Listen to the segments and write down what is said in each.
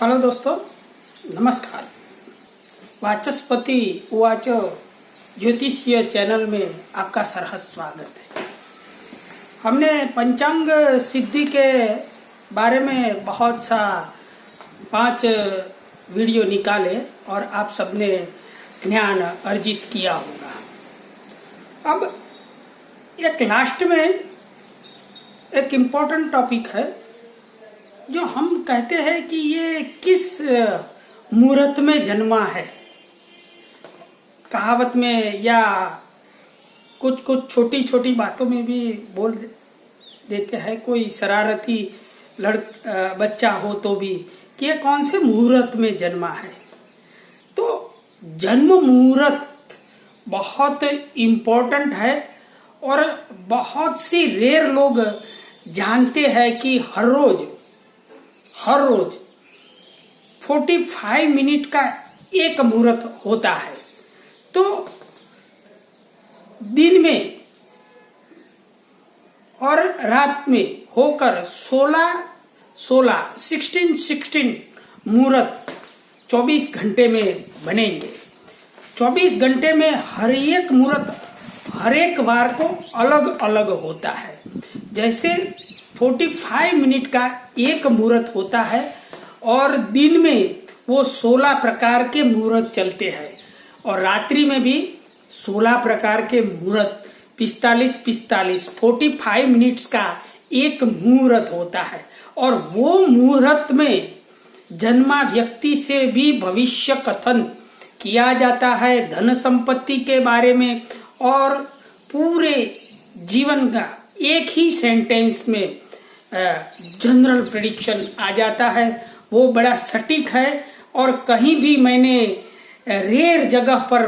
Hello दोस्तों, नमस्कार। वाचस्पति उवाच ज्योतिषीय चैनल में आपका सरहस स्वागत है। हमने पंचांग सिद्धि के बारे में बहुत सा 5 वीडियो निकाले और आप सबने ज्ञान अर्जित किया होगा। अब एक लास्ट में एक इम्पोर्टेंट टॉपिक है जो हम कहते हैं कि ये किस मुहूर्त में जन्मा है। कहावत में या कुछ कुछ छोटी छोटी बातों में भी बोल देते हैं, कोई शरारती बच्चा हो तो भी, कि ये कौन से मुहूर्त में जन्मा है। तो जन्म मुहूर्त बहुत इम्पोर्टेंट है और बहुत सी रेयर लोग जानते हैं कि हर रोज 45 मिनट का एक मुहूर्त होता है। तो दिन में और रात में होकर 16 मुहूर्त 24 घंटे में बनेंगे। 24 घंटे में हर एक मुहूर्त हर एक बार को अलग अलग होता है। जैसे 45 मिनट का एक मुहूर्त होता है और दिन में वो 16 प्रकार के मुहूर्त चलते हैं और रात्रि में भी 16 प्रकार के मुहूर्त 45 मिनट्स का एक मुहूर्त होता है। और वो मुहूर्त में जन्मा व्यक्ति से भी भविष्य कथन किया जाता है, धन संपत्ति के बारे में, और पूरे जीवन का एक ही सेंटेंस में जनरल प्रेडिक्शन आ जाता है। वो बड़ा सटीक है और कहीं भी मैंने रेयर जगह पर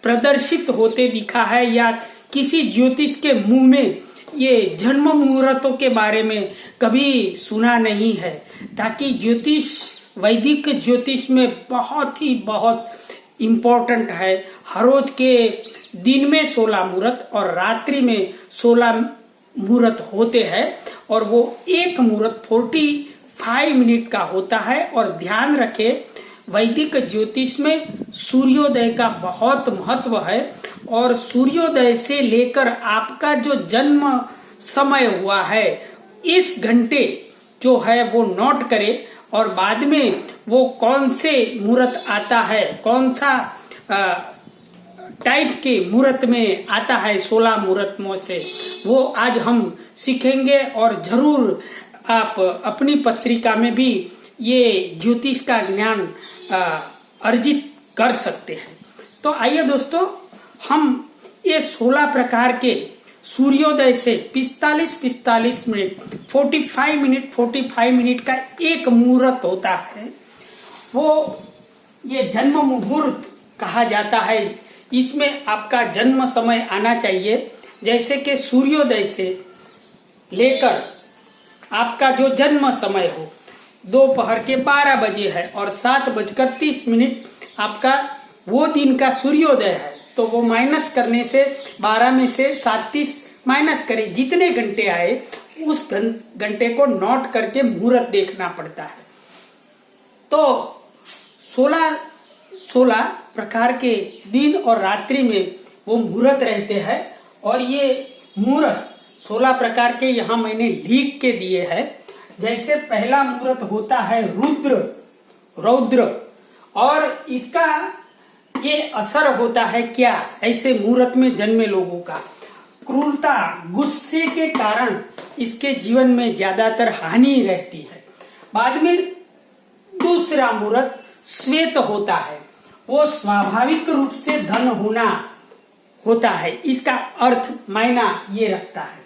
प्रदर्शित होते दिखा है या किसी ज्योतिष के मुंह में ये जन्म मुहूर्तों के बारे में कभी सुना नहीं है। ताकि ज्योतिष, वैदिक ज्योतिष में बहुत इम्पोर्टेंट है। हर रोज के दिन में 16 मुहूर्त और रात्रि में 16 मुहूर्त होते हैं और वो एक मुहूर्त 45 मिनट का होता है। और ध्यान रखे, वैदिक ज्योतिष में सूर्योदय का बहुत महत्व है और सूर्योदय से लेकर आपका जो जन्म समय हुआ है इस घंटे जो है वो नोट करे और बाद में वो कौन से मुहूर्त आता है, कौन सा टाइप के मुहूर्त में आता है 16 मुहूर्त में से, वो आज हम सीखेंगे। और जरूर आप अपनी पत्रिका में भी ये ज्योतिष का ज्ञान अर्जित कर सकते हैं। तो आइए दोस्तों, हम ये 16 प्रकार के सूर्योदय से 45 मिनट 45 मिनट का एक मुहूर्त होता है, वो ये जन्म मुहूर्त कहा जाता है। इसमें आपका जन्म समय आना चाहिए। जैसे कि सूर्योदय से लेकर आपका जो जन्म समय हो दोपहर के 12 बजे है और 7:30 आपका वो दिन का सूर्योदय है। तो वो माइनस करने से 12 में से 37 माइनस करें, जितने घंटे आए उस घंटे को नोट करके मुहूर्त देखना पड़ता है। तो 16 प्रकार के दिन और रात्रि में वो मुहूर्त रहते हैं। और ये मुहूर्त 16 प्रकार के यहाँ मैंने लिख के दिए हैं। जैसे पहला मुहूर्त होता है रौद्र, और इसका ये असर होता है क्या, ऐसे मुहूर्त में जन्मे लोगों का क्रूरता, गुस्से के कारण इसके जीवन में ज्यादातर हानि रहती है। बाद में दूसरा मुहूर्त श्वेत होता है, वो स्वाभाविक रूप से धन होना होता है, इसका अर्थ मायना ये रखता है।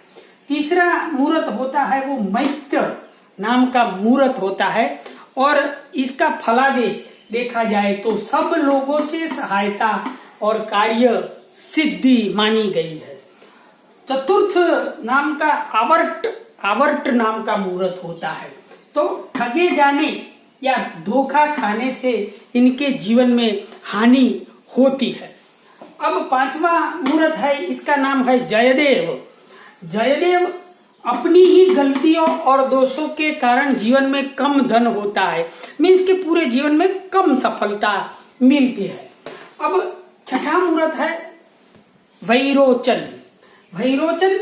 तीसरा मुहूर्त होता है वो मैत्र नाम का मुहूर्त होता है और इसका फलादेश देखा जाए तो सब लोगों से सहायता और कार्य सिद्धि मानी गई है। चतुर्थ नाम का आवर्त नाम का मुहूर्त होता है, तो ठगे जाने या धोखा खाने से इनके जीवन में हानि होती है। अब 5वां मुहूर्त है, इसका नाम है जयदेव। अपनी ही गलतियों और दोषों के कारण जीवन में कम धन होता है, मीन्स के पूरे जीवन में कम सफलता मिलती है। अब छठा मुहूर्त है वैरोचन। वैरोचन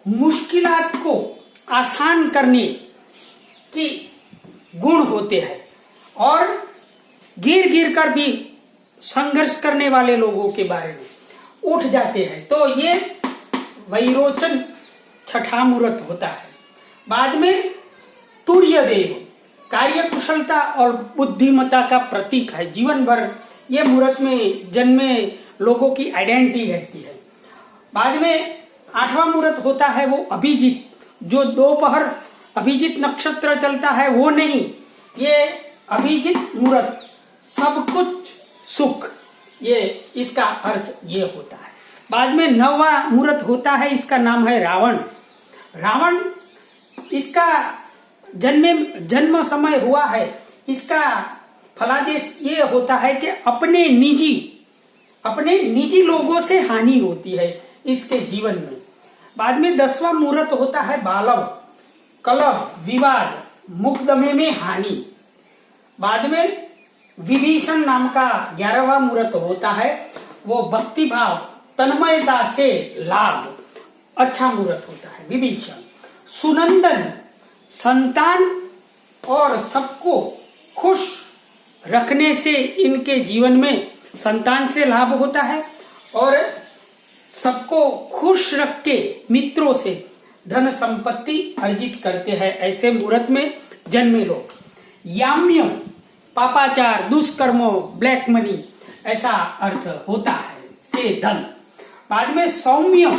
मुश्किलात को आसान करने की गुण होते हैं और गिर गिर कर भी संघर्ष करने वाले लोगों के बारे में उठ जाते हैं, तो ये वैरोचन छठा मुहूर्त होता है। बाद में तुर्यदेव कार्य कुशलता और बुद्धिमत्ता का प्रतीक है। जीवन भर ये मुहूर्त में जन्मे लोगों की आइडेंटिटी रहती है। बाद में आठवां मुहूर्त होता है वो अभिजीत, जो दोपहर अभिजीत नक्षत्र चलता है वो नहीं, ये अभिजीत मुहूर्त सब कुछ सुख, ये इसका अर्थ ये होता है। बाद में नौवां मुहूर्त होता है, इसका नाम है रावण। रावण इसका जन्म समय हुआ है, इसका फलादेश ये होता है कि अपने निजी लोगों से हानि होती है इसके जीवन में। बाद में 10वां मुहूर्त होता है बालव, कलह, विवाद, मुकदमे में हानि। बाद में विभीषण नाम का 11वां मुहूर्त होता है, वो भक्ति भाव तन्मयता से लाभ, अच्छा मुहूर्त होता है विभीषण। सुनंदन संतान और सबको खुश रखने से इनके जीवन में संतान से लाभ होता है और सबको खुश रख के मित्रों से धन संपत्ति अर्जित करते हैं ऐसे मुहूर्त में जन्मे लोग। याम्य पापाचार, दुष्कर्मों, ब्लैक मनी ऐसा अर्थ होता है से धन। बाद में सौम्य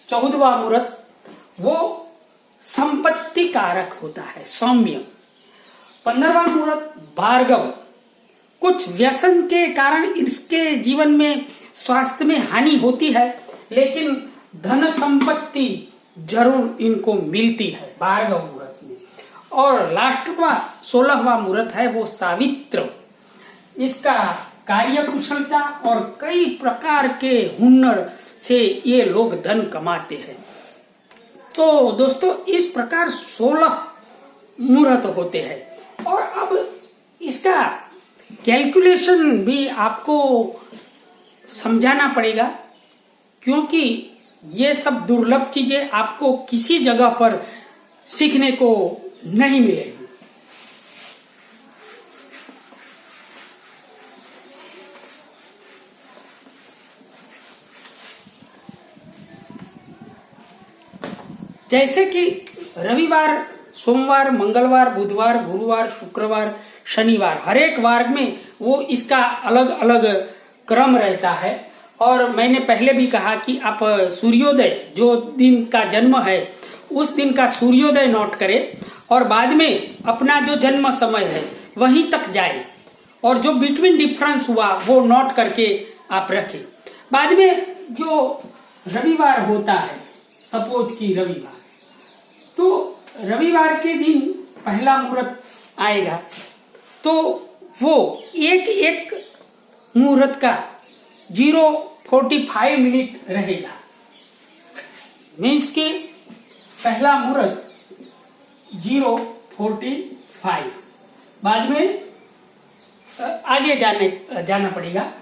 14वां मुहूर्त वो संपत्ति कारक होता है, सौम्य। 15वां मुहूर्त भार्गव, कुछ व्यसन के कारण इसके जीवन में स्वास्थ्य में हानि होती है, लेकिन धन संपत्ति जरूर इनको मिलती है भार्गव मुहूर्त में। और लास्टवा 16वां मुहूर्त है वो सावित्र, इसका कार्य कुशलता और कई प्रकार के हुनर से ये लोग धन कमाते हैं। तो दोस्तों इस प्रकार 16 मुहूर्त होते हैं और अब इसका कैलकुलेशन भी आपको समझाना पड़ेगा, क्योंकि ये सब दुर्लभ चीजें आपको किसी जगह पर सीखने को नहीं मिलेगी। जैसे कि रविवार, सोमवार, मंगलवार, बुधवार, गुरुवार, शुक्रवार, शनिवार, हर एक वार में वो इसका अलग अलग क्रम रहता है। और मैंने पहले भी कहा कि आप सूर्योदय, जो दिन का जन्म है उस दिन का सूर्योदय नोट करें और बाद में अपना जो जन्म समय है वहीं तक जाए और जो बिटवीन डिफरेंस हुआ वो नोट करके आप रखें। बाद में जो रविवार होता है, सपोज की रविवार, तो रविवार के दिन पहला मुहूर्त आएगा, तो वो एक मुहूर्त का 0:45 मिनट रहेगा। मीन्स के पहला मुहूर्त 0:45, बाद में आगे जाना पड़ेगा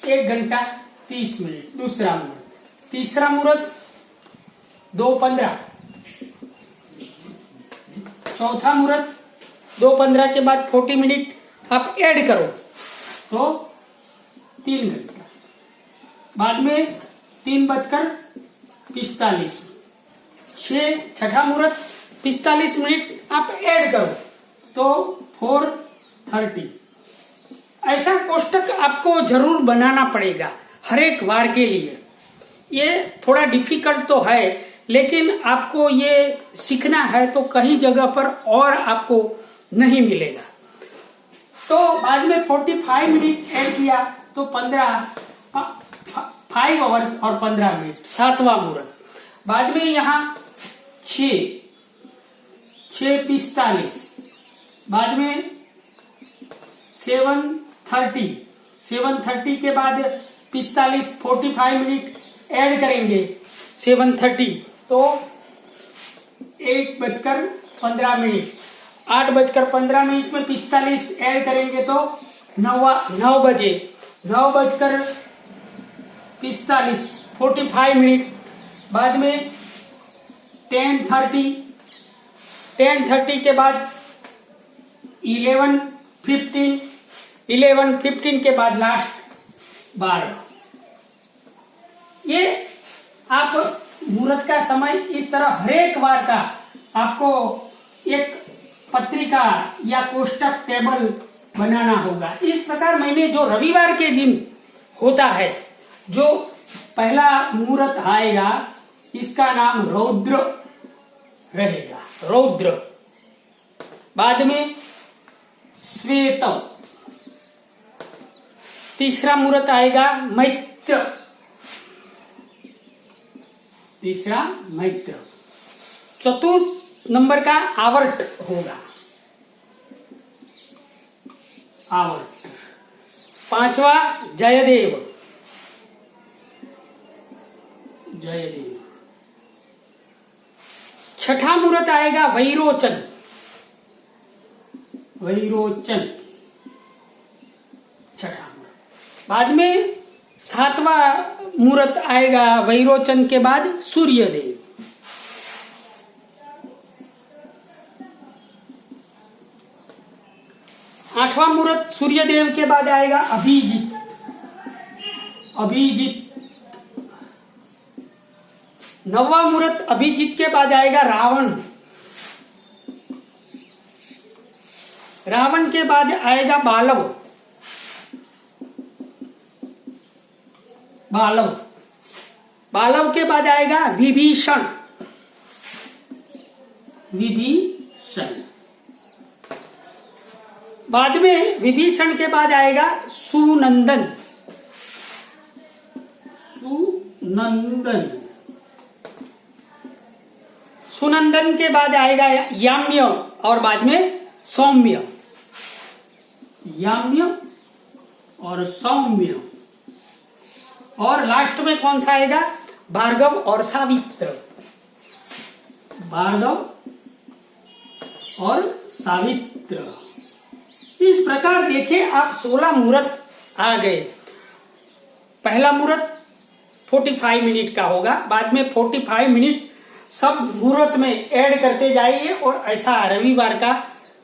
1 घंटा 30 मिनट दूसरा मुहूर्त। तीसरा मुहूर्त 2:15, चौथा मुहूर्त 2:15 के बाद 40 मिनट आप ऐड करो तो 3 घंटा। बाद में 3:45, छठा मुहूर्त 45 मिनट आप ऐड करो तो 4:30। ऐसा कोष्टक आपको जरूर बनाना पड़ेगा हर एक वार के लिए। ये थोड़ा डिफिकल्ट तो है, लेकिन आपको ये सीखना है तो कहीं जगह पर और आपको नहीं मिलेगा। तो बाद में 45 मिनट ऐड किया तो 5 आवर्स और 15 मिनट, 7वां मुहूर्त। बाद में यहाँ 6:45, बाद में 7:30 के बाद 45 मिनट ऐड करेंगे 7:30 तो 8:15 8:15 में 45 ऐड करेंगे तो 9 बजे, 9:45 45 मिनट। बाद में 10:30 के बाद 11:15 के बाद लास्ट 12। ये आप मुहूर्त का समय इस तरह हरेक बार का आपको एक पत्रिका या कोष्टक टेबल बनाना होगा। इस प्रकार मैंने जो रविवार के दिन होता है, जो पहला मुहूर्त आएगा, इसका नाम रौद्र रहेगा, रौद्र। बाद में श्वेत, तीसरा मुहूर्त आएगा मैत्र, तीसरा मैत्र। चतुर्थ नंबर का आवर्त होगा, आवर्त। पांचवा जयदेव, जयदेव। छठा मुहूर्त आएगा वैरोचन, वैरोचन, छठा मुहूर्त। बाद में सातवां मुहूर्त आएगा वैरोचन के बाद सूर्यदेव। आठवां मुहूर्त सूर्यदेव के बाद आएगा अभिजीत, अभिजीत। नौवां मुहूर्त अभिजीत के बाद आएगा रावण, रावण के बाद आएगा बालव, बालव। बालव के बाद आएगा विभीषण, विभीषण। बाद में विभीषण के बाद आएगा सुनंदन, सुनंदन। सुनंदन के बाद आएगा याम्य और बाद में सौम्य, याम्य और सौम्य। और लास्ट में कौन सा आएगा? भार्गव और सावित्र, भार्गव और सावित्र। इस प्रकार देखें आप 16 मुहूर्त आ गए। पहला मुहूर्त 45 मिनट का होगा, बाद में 45 मिनट सब मुहूर्त में ऐड करते जाइए और ऐसा रविवार का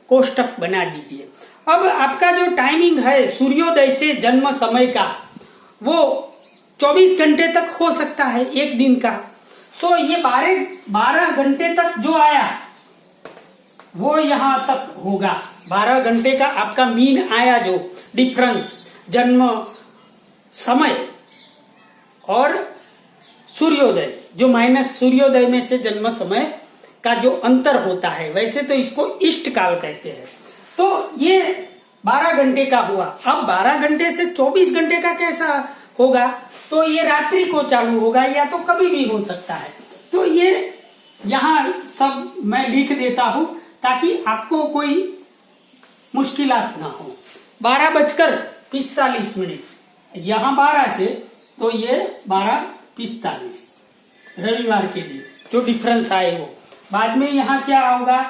कोष्टक बना दीजिए। अब आपका जो टाइमिंग है सूर्योदय से जन्म समय का, वो 24 घंटे तक हो सकता है एक दिन का। तो ये 12 घंटे तक जो आया वो यहां तक होगा। 12 घंटे का आपका मीन आया, जो डिफरेंस जन्म समय और सूर्योदय, जो माइनस सूर्योदय में से जन्म समय का जो अंतर होता है, वैसे तो इसको इष्ट काल कहते हैं। तो ये 12 घंटे का हुआ। अब 12 घंटे से 24 घंटे का कैसा होगा? तो ये रात्रि को चालू होगा या तो कभी भी हो सकता है। तो ये यहाँ सब मैं लिख देता हूं ताकि आपको कोई मुश्किलात ना हो। 12:45 यहाँ 12 से, तो ये 12:45 रविवार के लिए जो डिफरेंस आए वो। बाद में यहाँ क्या होगा?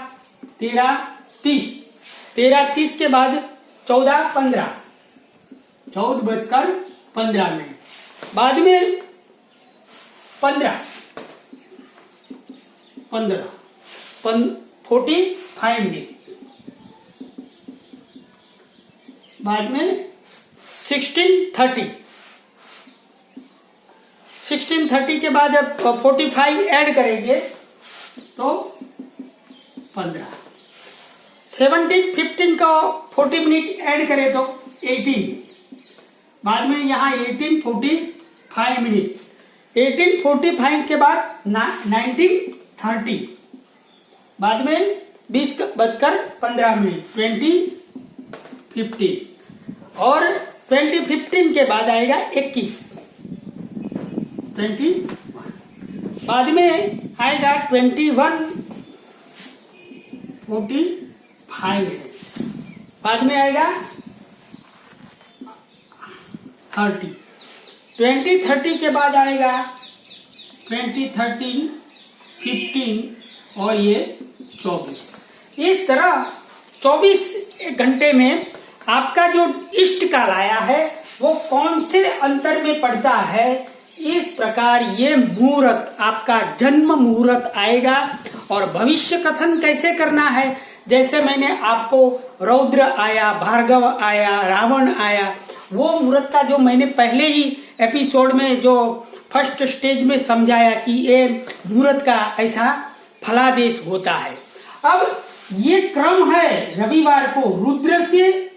13:30, 13:30 के बाद 14:15, 14:15। बाद में 45 मिनट। बाद में 16:30 के बाद अब 45 ऐड करेंगे तो 15। 17:15 का 40 मिनट ऐड करें तो 18। बाद में यहाँ 18:45 मिनट। 18:45 के बाद 19:30। बाद में 20:15 20:15 और 20:15 के बाद आएगा 21। बाद में आएगा 21:45 मिनट। बाद में आएगा 30। 20:30 के बाद आएगा 20:30 15 और ये 24। इस तरह 24 घंटे में आपका जो इष्ट काल आया है वो कौन से अंतर में पड़ता है। इस प्रकार ये मुहूर्त आपका जन्म मुहूर्त आएगा। और भविष्य कथन कैसे करना है, जैसे मैंने आपको रौद्र आया, भार्गव आया, रावण आया, वो मुहूर्त का जो मैंने पहले ही एपिसोड में जो फर्स्ट स्टेज में समझाया कि ये मुहूर्त का ऐसा फलादेश होता है। अब ये क्रम है रविवार को रुद्र से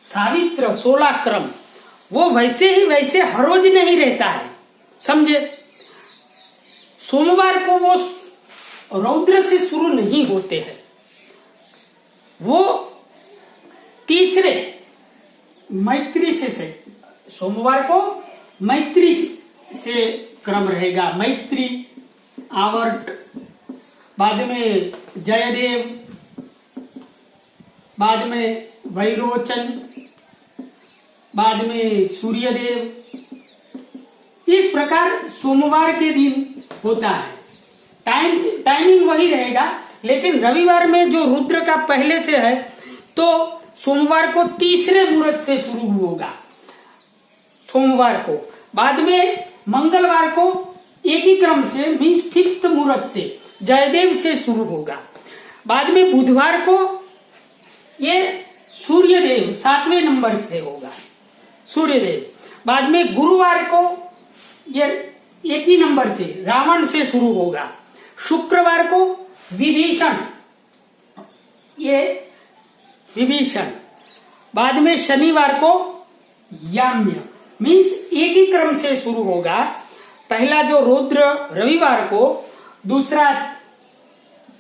सावित्र 16 क्रम, वो वैसे ही वैसे हर रोज नहीं रहता है, समझे। सोमवार को वो रौद्र से शुरू नहीं होते हैं, वो तीसरे मैत्री से सोमवार को मैत्री से क्रम रहेगा। मैत्री, आवर्त, बाद में जयदेव, बाद में वैरोचन, बाद में सूर्यदेव। इस प्रकार सोमवार के दिन होता है। टाइमिंग वही रहेगा, लेकिन रविवार में जो रुद्र का पहले से है तो सोमवार को तीसरे मुहूर्त से शुरू होगा सोमवार को। बाद में मंगलवार को एक ही क्रम से मीन्स 5th मुहूर्त से जयदेव से शुरू होगा। बाद में बुधवार को ये सूर्यदेव 7वें नंबर से होगा, सूर्यदेव। बाद में गुरुवार को ये एक ही नंबर से रावण से शुरू होगा। शुक्रवार को विभीषण, ये विभीषण। बाद में शनिवार को याम्य, मीन्स एक ही क्रम से शुरू होगा। पहला जो रुद्र रविवार को, दूसरा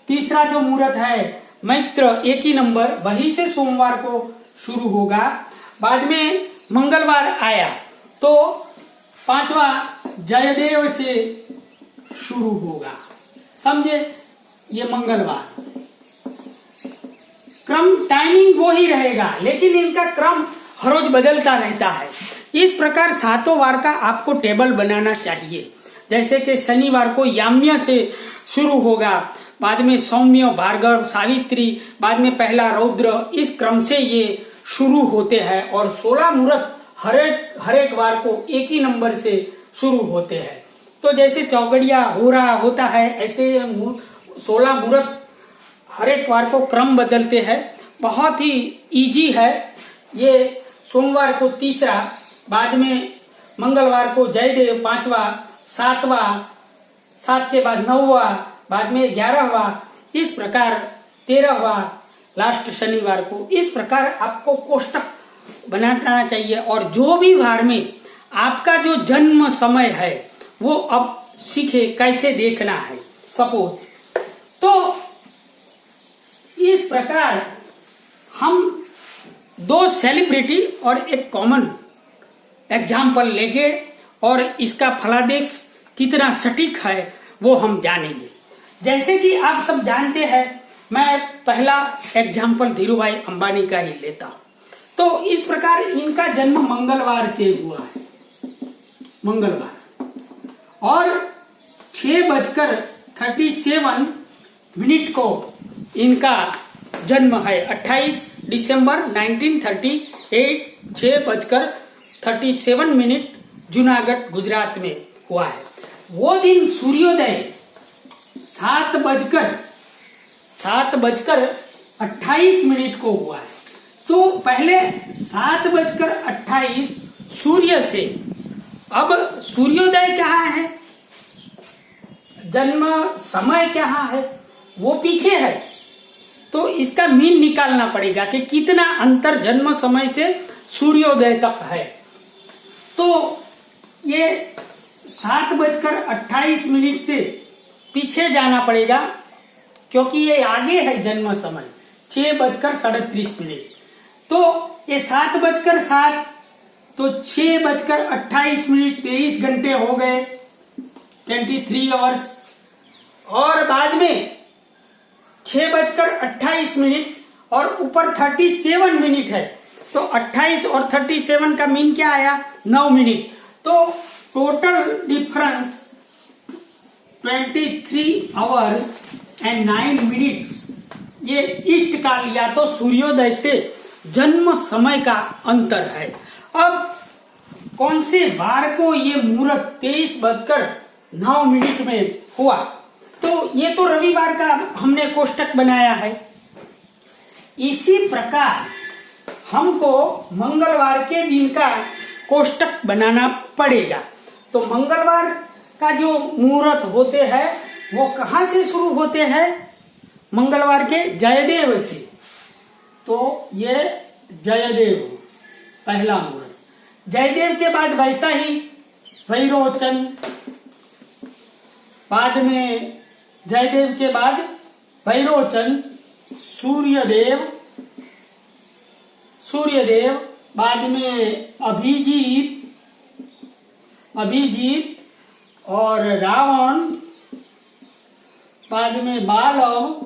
तीसरा जो मुहूर्त है मैत्र एक ही नंबर, वही से सोमवार को शुरू होगा। बाद में मंगलवार आया तो 5वां जयदेव से शुरू होगा, समझे। ये मंगलवार क्रम टाइमिंग वो ही रहेगा, लेकिन इनका क्रम हर रोज बदलता रहता है। इस प्रकार 7 वार का आपको टेबल बनाना चाहिए। जैसे कि शनिवार को याम्य से शुरू होगा, बाद में सौम्य, भार्गव, सावित्री, बाद में पहला रौद्र, इस क्रम से ये शुरू होते हैं। और 16 मुहूर्त हर एक वार को एक ही नंबर से शुरू होते हैं। तो जैसे चौगड़िया हो रहा होता है, ऐसे 16 मुहूर्त हर एक वार को क्रम बदलते हैं। बहुत ही इजी है। ये सोमवार को तीसरा, बाद में मंगलवार को जयदेव 5वां, 7वां, 7 के बाद 9वां, बाद में 11वां, इस प्रकार 13वां, लास्ट शनिवार को। इस प्रकार आपको कोष्टक बनाना चाहिए। और जो भी वार में आपका जो जन्म समय है वो अब सीखे कैसे देखना है। सपोज तो इस प्रकार हम 2 सेलिब्रिटी और एक कॉमन एग्जाम्पल लेंगे और इसका फलादेश कितना सटीक है वो हम जानेंगे। जैसे कि आप सब जानते हैं, मैं पहला एग्जाम्पल धीरूभाई अंबानी का ही लेता हूं। तो इस प्रकार इनका जन्म मंगलवार से हुआ है, मंगलवार, और 6:37 को इनका जन्म है। 28 दिसंबर 1938, 6:37 जूनागढ़ गुजरात में हुआ है। वो दिन सूर्योदय 7:28 को हुआ है। तो पहले 7:28 सूर्य से, अब सूर्योदय कहाँ है, जन्म समय कहाँ है, वो पीछे है। तो इसका मीन निकालना पड़ेगा कि कितना अंतर जन्म समय से सूर्योदय तक है। तो ये 7:28 से पीछे जाना पड़ेगा, क्योंकि ये आगे है जन्म समय 6:37। तो ये 7:07, तो 6:28, 23 घंटे हो गए, 23 आवर्स। और बाद में 6:28 और ऊपर 37 मिनट है, तो 28 और 37 का मीन क्या आया, 9 मिनट। तो टोटल डिफरेंस 23 आवर्स 9 ये इष्ट काल या तो सूर्योदय से जन्म समय का अंतर है। अब कौन से वार को ये मुहूर्त 23:09 में हुआ, तो ये तो रविवार का हमने कोष्टक बनाया है। इसी प्रकार हमको मंगलवार के दिन का कोष्टक बनाना पड़ेगा। तो मंगलवार का जो मुहूर्त होते हैं वो कहाँ से शुरू होते हैं? मंगलवार के जयदेव से। तो ये जयदेव पहला मुहूर्त, जयदेव के बाद वैसा ही वैरोचन, बाद में जयदेव के बाद वैरोचन, सूर्यदेव, बाद में अभिजीत और रावण, बाद में बालव,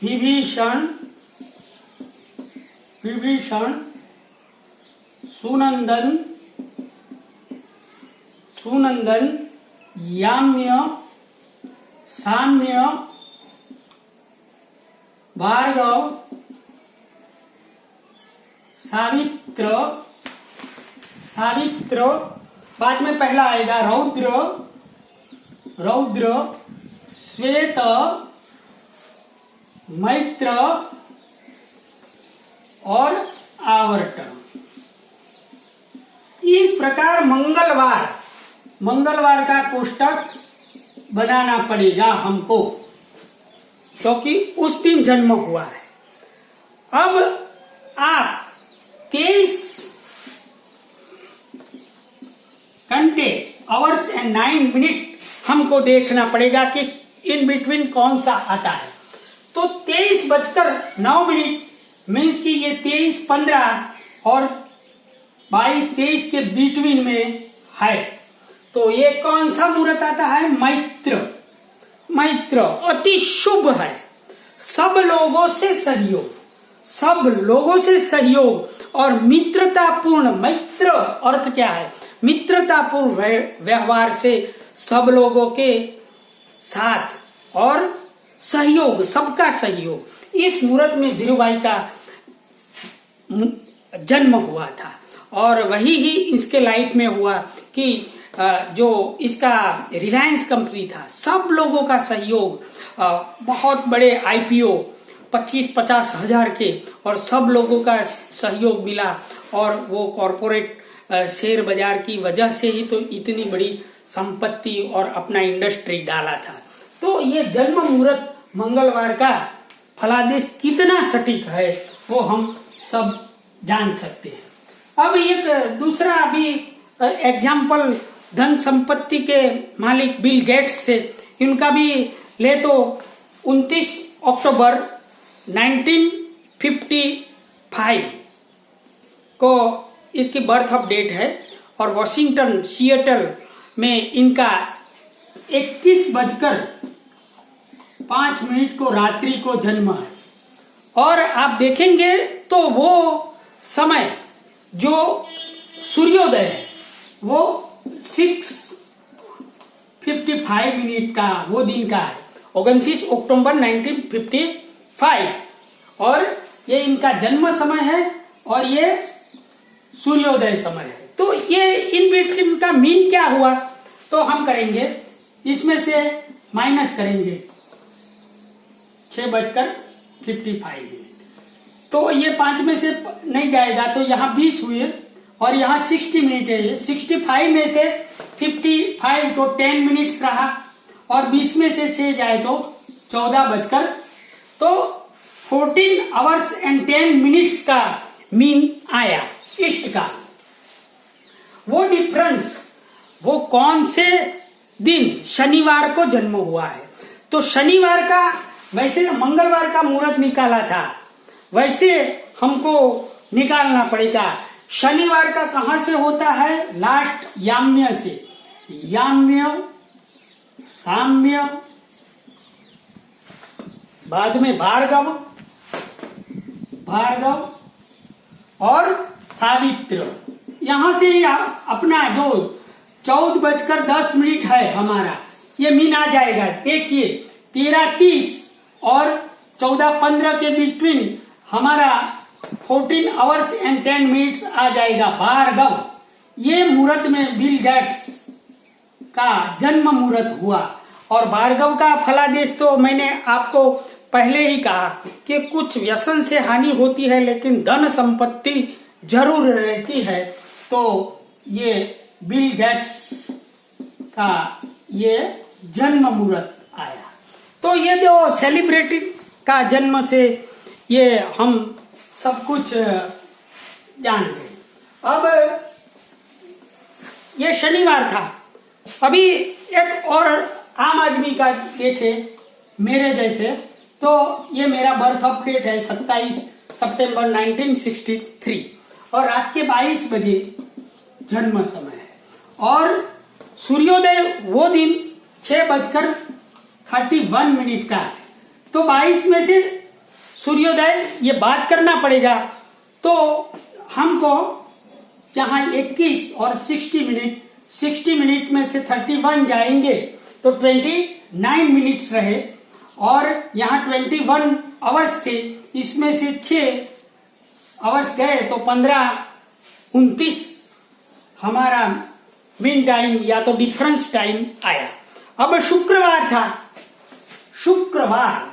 विभीषण, सुनंदन, याम्य, साम्य, भार्गव, सावित्र, बाद में पहला आएगा रौद्र, श्वेत, मैत्र और आवर्त। इस प्रकार मंगलवार का कोष्टक बनाना पड़ेगा हमको, क्योंकि उस दिन जन्म हुआ है। अब आप 23 घंटे आवर्स एंड 9 मिनट हमको देखना पड़ेगा कि इन बिटवीन कौन सा आता है। तो 23:09 मीन्स कि ये 23:15 और 22-23 के बिटवीन में है। तो ये कौन सा मुहूर्त आता है? मैत्र अति शुभ है। सब लोगों से सहयोग और मित्रतापूर्ण, मैत्र अर्थ क्या है? मित्रतापूर्ण व्यवहार से सब लोगों के साथ और सहयोग, सबका सहयोग। इस मुहूर्त में धीरूभाई का जन्म हुआ था और वही ही इसके लाइफ में हुआ कि जो इसका रिलायंस कंपनी था, सब लोगों का सहयोग, बहुत बड़े IPO 25-50 हजार के, और सब लोगों का सहयोग मिला और वो कॉरपोरेट शेयर बाजार की वजह से ही तो इतनी बड़ी संपत्ति और अपना इंडस्ट्री डाला था। तो ये जन्म मुहूर्त मंगलवार का फलादेश कितना सटीक है वो हम सब जान सकते हैं। अब एक दूसरा अभी एग्जाम्पल धन संपत्ति के मालिक बिल गेट्स से, इनका भी ले तो 29 अक्टूबर 1955 को इसकी बर्थ ऑफ डेट है और वॉशिंगटन सिएटल में इनका 21:05 को रात्रि को जन्म है। और आप देखेंगे तो वो समय जो सूर्योदय है वो 6:55 का वो दिन का है, 29 अक्टूबर 1955, और ये इनका जन्म समय है और ये सूर्योदय समय है। तो ये इन बिटवीन का मीन क्या हुआ, तो हम करेंगे इसमें से माइनस करेंगे 6:55, तो ये 5 में से नहीं जाएगा, तो यहाँ 20 हुए और यहाँ 60 मिनट है। 65 में से 55 तो 10 मिनट्स रहा और 20 में से 6 जाए तो 14 बजकर, तो 14 आवर्स एंड 10 मिनट्स का मीन आया इष्ट का। वो डिफरेंस वो कौन से दिन, शनिवार को जन्म हुआ है, तो शनिवार का, वैसे मंगलवार का मुहूर्त निकाला था, वैसे हमको निकालना पड़ेगा। शनिवार का कहां से होता है? लास्ट याम्य से, याम्य, साम्य, बाद में भार्गव और सावित्र। यहां से ही अपना जो 14:10 है हमारा, ये मीन आ जाएगा। देखिए 13:30 और 14:15 के बिटवीन हमारा 14 आवर्स एंड 10 मिनट्स आ जाएगा भार्गव। ये मुहूर्त में बिल गेट्स का जन्म मुहूर्त हुआ। और भार्गव का फलादेश तो मैंने आपको पहले ही कहा कि कुछ व्यसन से हानि होती है लेकिन धन संपत्ति जरूर रहती है। तो ये बिल गेट्स का ये जन्म मुहूर्त आया। तो ये जो सेलिब्रिटी का जन्म से ये हम सब कुछ जान गए। अब ये शनिवार था। अभी एक और आम आदमी का देखे मेरे जैसे, तो ये मेरा बर्थ अपडेट है 27 सितंबर 1963 और रात के 22 बजे जन्म समय है। और सूर्योदय वो दिन 6:31 का है। तो 22 में से सूर्योदय ये बात करना पड़ेगा। तो हमको यहाँ 21 और 60 मिनट में से 31 जाएंगे तो 29 मिनट्स रहे। और यहाँ 21 आवर्स थे, इसमें से 6 आवर्स गए तो 15:29 हमारा मीन टाइम या तो डिफरेंस टाइम आया। अब शुक्रवार था। शुक्रवार,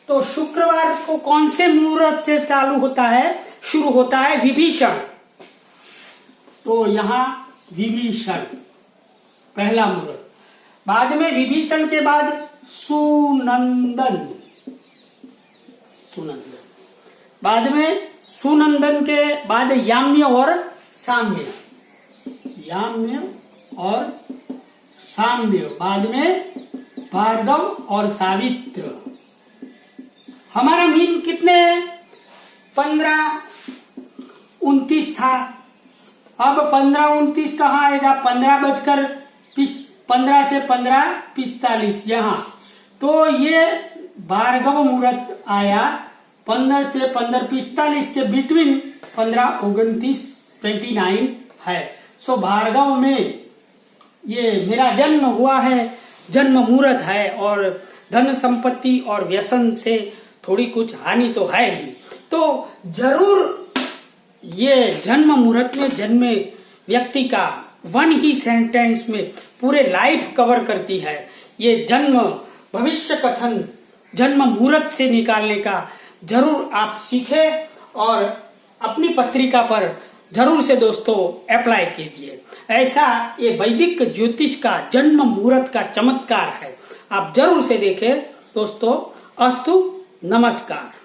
तो शुक्रवार को कौन से मुहूर्त से चालू होता है, शुरू होता है? विभीषण। तो यहाँ विभीषण पहला मुहूर्त। बाद में विभीषण के बाद सुनंदन। बाद में सुनंदन के बाद याम्य और साम्य। बाद में भार्गव और सावित्र। हमारा मीन कितने? 15:29 था। अब 15:29 कहाँ आएगा? 15 से 15:45 यहाँ। तो ये भार्गव मुहूर्त आया 15 से 15:45 के बिटवीन 15:29 है। सो भार्गव में ये मेरा जन्म हुआ है, जन्म मुहूर्त है। और धन संपत्ति और व्यसन से थोड़ी कुछ हानि तो है ही। तो जरूर ये जन्म मुहूर्त में जन्मे व्यक्ति का वन ही सेंटेंस में पूरे लाइफ कवर करती है। ये जन्म भविष्य कथन जन्म मुहूर्त से निकालने का जरूर आप सीखे और अपनी पत्रिका पर जरूर से दोस्तों अप्लाई कीजिए। ऐसा ये वैदिक ज्योतिष का जन्म मुहूर्त का चमत्कार है। आप जरूर से देखें दोस्तों। अस्तु, नमस्कार।